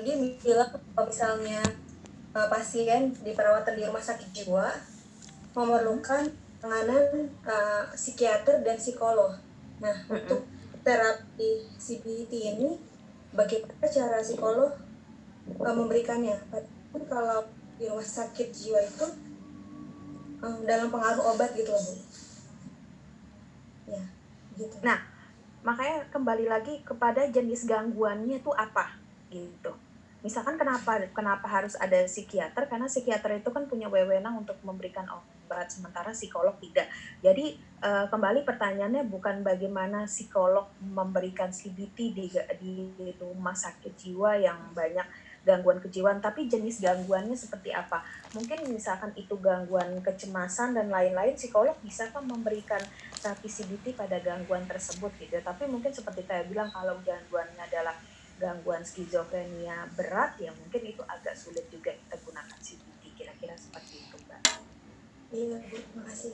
dia bilang kalau misalnya pasien di perawatan di rumah sakit jiwa memerlukan penanganan psikiater dan psikolog. Nah, untuk terapi CBT ini, bagaimana cara psikolog memberikannya? Kalau di rumah sakit jiwa itu dalam pengaruh obat gitu loh, Bu. Ya, gitu. Nah, makanya kembali lagi kepada jenis gangguannya itu apa gitu. Misalkan kenapa harus ada psikiater, karena psikiater itu kan punya wewenang untuk memberikan obat, sementara psikolog tidak. Jadi kembali pertanyaannya bukan bagaimana psikolog memberikan CBT di rumah sakit jiwa yang banyak gangguan kejiwaan, tapi jenis gangguannya seperti apa. Mungkin misalkan itu gangguan kecemasan dan lain-lain, psikolog bisa kan memberikan terapi CBT pada gangguan tersebut gitu. Tapi mungkin seperti saya bilang, kalau gangguannya adalah gangguan skizofrenia berat, ya mungkin itu agak sulit juga kita gunakan CBT. Kira-kira seperti itu, Mbak. Iya, Bu. Makasih.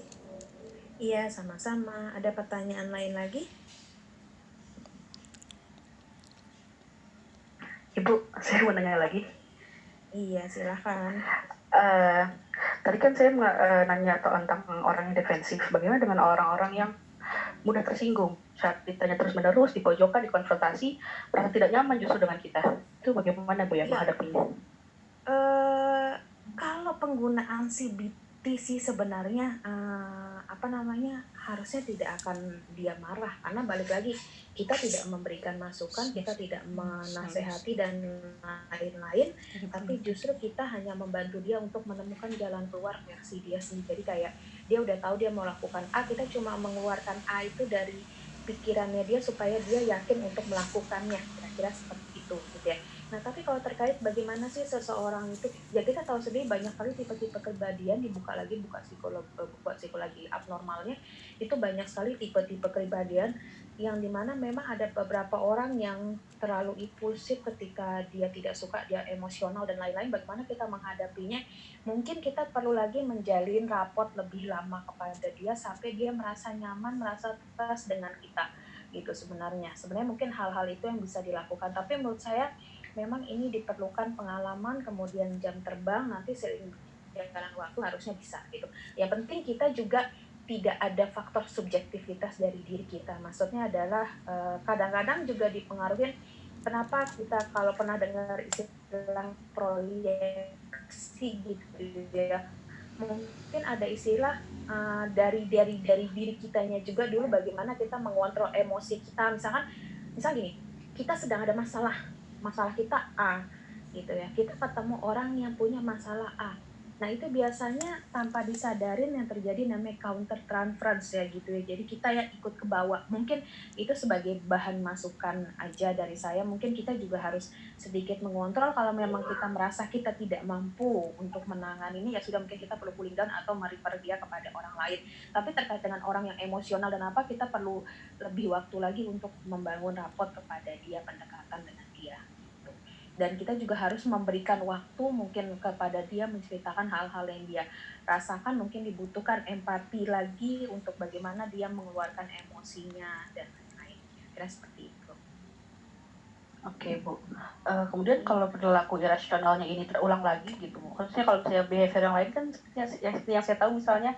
Iya, sama-sama. Ada pertanyaan lain lagi? Ibu, saya mau nanya lagi. Iya, silakan. Tadi kan saya nanya tentang orang yang defensif. Bagaimana dengan orang-orang yang mudah tersinggung saat ditanya terus-menerus, di pojokan, dikonfrontasi, merasa tidak nyaman justru dengan kita? Itu bagaimana, Bu, yang menghadapinya? Kalau penggunaan CBT sih sebenarnya harusnya tidak akan dia marah, karena balik lagi kita tidak memberikan masukan, kita tidak menasehati dan lain-lain, tapi justru kita hanya membantu dia untuk menemukan jalan keluar versi dia sendiri. Jadi kayak dia udah tahu dia mau lakukan A, kita cuma mengeluarkan A itu dari pikirannya dia supaya dia yakin untuk melakukannya, kira-kira seperti itu gitu ya. Nah, tapi kalau terkait bagaimana sih seseorang itu, ya kita tahu sendiri banyak kali tipe-tipe kepribadian, buka psikologi abnormalnya, itu banyak sekali tipe-tipe kepribadian yang dimana memang ada beberapa orang yang terlalu impulsif ketika dia tidak suka, dia emosional dan lain-lain. Bagaimana kita menghadapinya? Mungkin kita perlu lagi menjalin raport lebih lama kepada dia sampai dia merasa nyaman, merasa puas dengan kita gitu sebenarnya. Sebenarnya mungkin hal-hal itu yang bisa dilakukan, tapi menurut saya memang ini diperlukan pengalaman, kemudian jam terbang, nanti seiring berjalan waktu harusnya bisa gitu. Yang penting kita juga tidak ada faktor subjektivitas dari diri kita. Maksudnya adalah kadang-kadang juga dipengaruhi. Kenapa kita kalau pernah dengar istilah proyeksi gitu ya, mungkin ada istilah dari diri kitanya juga dulu, bagaimana kita mengontrol emosi kita. Misal gini, kita sedang ada masalah kita A gitu ya, kita ketemu orang yang punya masalah A. Nah, itu biasanya tanpa disadarin yang terjadi namanya counter transference ya gitu ya. Jadi kita yang ikut ke bawah. Mungkin itu sebagai bahan masukan aja dari saya. Mungkin kita juga harus sedikit mengontrol. Kalau memang kita merasa kita tidak mampu untuk menangani ini, ya sudah, mungkin kita perlu cooling down atau merefer dia kepada orang lain. Tapi terkait dengan orang yang emosional dan apa, kita perlu lebih waktu lagi untuk membangun raport kepada dia, pendekatan dengan dia. Dan kita juga harus memberikan waktu mungkin kepada dia menceritakan hal-hal yang dia rasakan. Mungkin dibutuhkan empati lagi untuk bagaimana dia mengeluarkan emosinya dan lain-lain. Kira seperti itu. Oke, Bu. Kemudian kalau perilaku irasionalnya ini terulang lagi gitu, khususnya kalau saya behavior yang lain kan yang saya tahu misalnya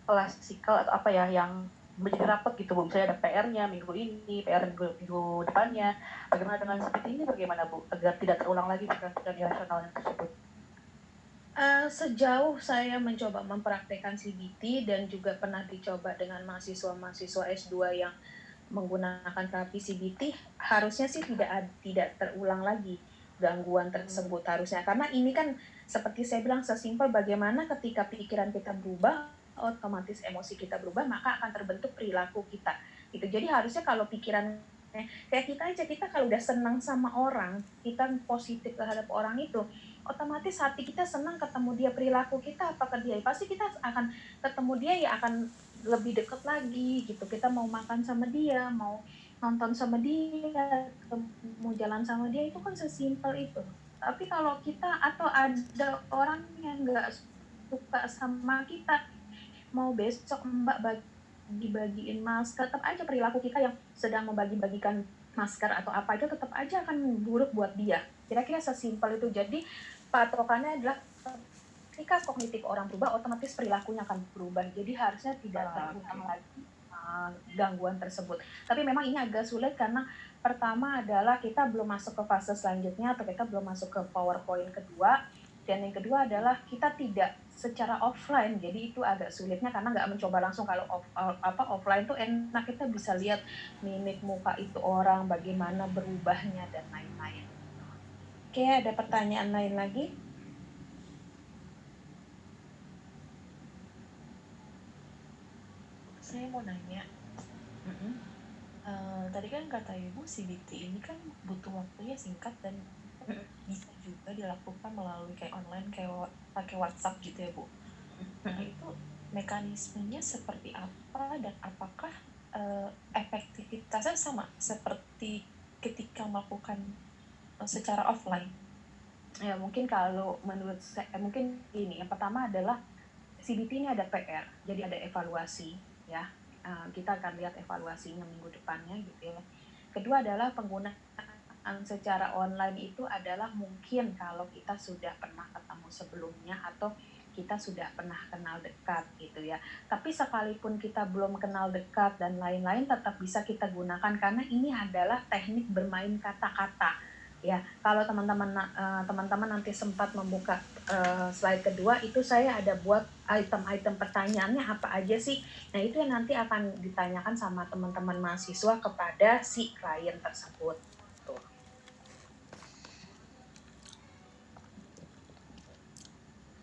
klasikal atau apa ya, yang menjadi rapat gitu, Bu. Misalnya ada PR-nya minggu ini, PR minggu depannya. Bagaimana dengan seperti ini, bagaimana, Bu, agar tidak terulang lagi perilaku irasionalnya tersebut? Sejauh saya mencoba mempraktekkan CBT dan juga pernah dicoba dengan mahasiswa S2 yang menggunakan terapi CBT, harusnya sih tidak terulang lagi gangguan tersebut harusnya. Karena ini kan seperti saya bilang, sesimpel bagaimana ketika pikiran kita berubah, otomatis emosi kita berubah, maka akan terbentuk perilaku kita. Gitu. Jadi harusnya kalau pikiran kayak kita kalau udah senang sama orang, kita positif terhadap orang itu, otomatis hati kita senang ketemu dia, perilaku kita apa ke dia, pasti kita akan ketemu dia ya akan lebih dekat lagi gitu. Kita mau makan sama dia, mau nonton sama dia, mau jalan sama dia, itu kan sesimpel itu. Tapi kalau kita atau ada orang yang nggak suka sama kita, mau besok Mbak bagi-bagiin masker, tetap aja perilaku kita yang sedang membagi-bagikan masker atau apa itu tetap aja akan buruk buat dia Kira-kira sesimpel itu. Jadi patokannya adalah ketika kognitif orang berubah, otomatis perilakunya akan berubah. Jadi harusnya tidak terulang lagi gangguan tersebut. Tapi memang ini agak sulit karena pertama adalah kita belum masuk ke fase selanjutnya atau kita belum masuk ke PowerPoint kedua. Dan yang kedua adalah kita tidak secara offline, jadi itu agak sulitnya karena nggak mencoba langsung. Kalau offline tuh enak, kita bisa lihat mimik muka itu orang, bagaimana berubahnya dan lain-lain. Oke, ada pertanyaan lain lagi? Saya mau nanya, tadi kan kata Ibu CBT ini kan butuh waktunya singkat dan bisa juga dilakukan melalui kayak online, kayak pakai WhatsApp gitu ya Bu. Nah itu mekanismenya seperti apa dan apakah efektivitasnya sama seperti ketika melakukan secara offline? Ya mungkin kalau menurut saya, mungkin ini yang pertama adalah CBT ini ada PR, jadi ada evaluasi ya. Kita akan lihat evaluasinya minggu depannya gitu ya. Kedua adalah penggunaan secara online itu adalah mungkin kalau kita sudah pernah ketemu sebelumnya atau kita sudah pernah kenal dekat gitu ya. Tapi sekalipun kita belum kenal dekat dan lain-lain, tetap bisa kita gunakan karena ini adalah teknik bermain kata-kata ya. Kalau teman-teman nanti sempat membuka slide kedua, itu saya ada buat item-item pertanyaannya apa aja sih. Nah itu yang nanti akan ditanyakan sama teman-teman mahasiswa kepada si klien tersebut.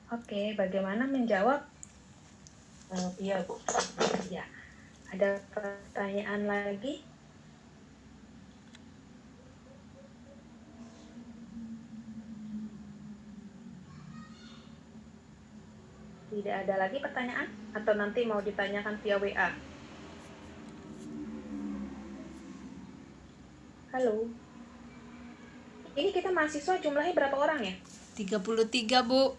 Oke, bagaimana menjawab? Iya Bu. Ya, ada pertanyaan lagi? Tidak ada lagi pertanyaan? Atau nanti mau ditanyakan via WA? Halo? Ini kita mahasiswa jumlahnya berapa orang ya? 33 Bu.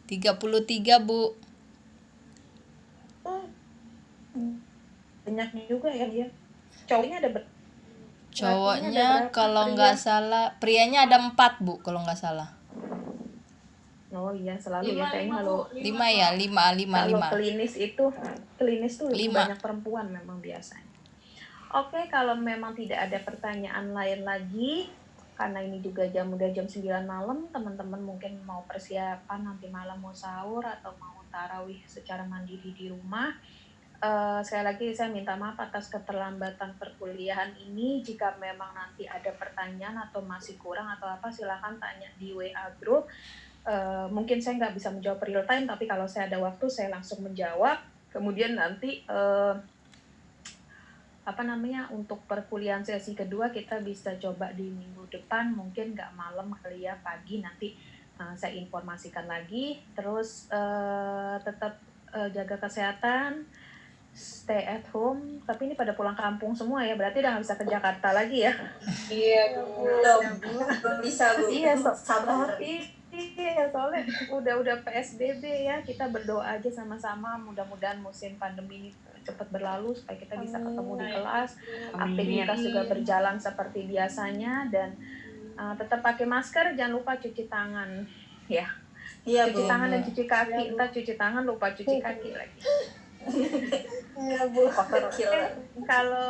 33 Bu. Oh, banyak juga ya dia. Cowoknya ada Cowoknya kalau nggak salah, prianya ada 4 Bu kalau nggak salah. Oh iya, selalu ya kayaknya kalau 5 ya, 5. kalau klinis tuh lebih 5. banyak perempuan memang biasanya. Oke, kalau memang tidak ada pertanyaan lain lagi, karena ini juga udah jam 9 malam, teman-teman mungkin mau persiapan nanti malam mau sahur atau mau tarawih secara mandiri di rumah. Sekali lagi saya minta maaf atas keterlambatan perkuliahan ini. Jika memang nanti ada pertanyaan atau masih kurang atau apa, silakan tanya di WA group. Mungkin saya nggak bisa menjawab real time, tapi kalau saya ada waktu saya langsung menjawab. Kemudian nanti untuk perkuliahan sesi kedua kita bisa coba di minggu depan, mungkin nggak malam kali ya, pagi nanti saya informasikan lagi. Terus tetap jaga kesehatan, stay at home. Tapi ini pada pulang kampung semua ya, berarti udah nggak bisa ke Jakarta lagi ya? Iya, belum bisa Bu. Iya, sabar. Iya, soalnya udah PSBB ya. Kita berdoa aja sama-sama, mudah-mudahan musim pandemi ini cepat berlalu supaya kita bisa ketemu di kelas, aktivitas juga berjalan seperti biasanya, dan tetap pakai masker, jangan lupa cuci tangan ya. Iya, Cuci Bu. tangan dan cuci kaki. Entah cuci tangan lupa cuci kaki lagi. Iya, Bu. Oke, kalau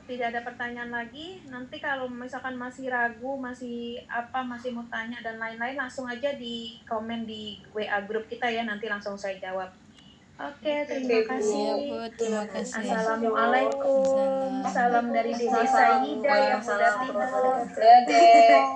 tidak ada pertanyaan lagi, nanti kalau misalkan masih ragu, masih mau tanya dan lain-lain, langsung aja di komen di WA grup kita ya, nanti langsung saya jawab. Oke, terima kasih. Iya Bu, terima kasih. Assalamualaikum. Salam dari Dede Saida yang sudah tidur. Dadah.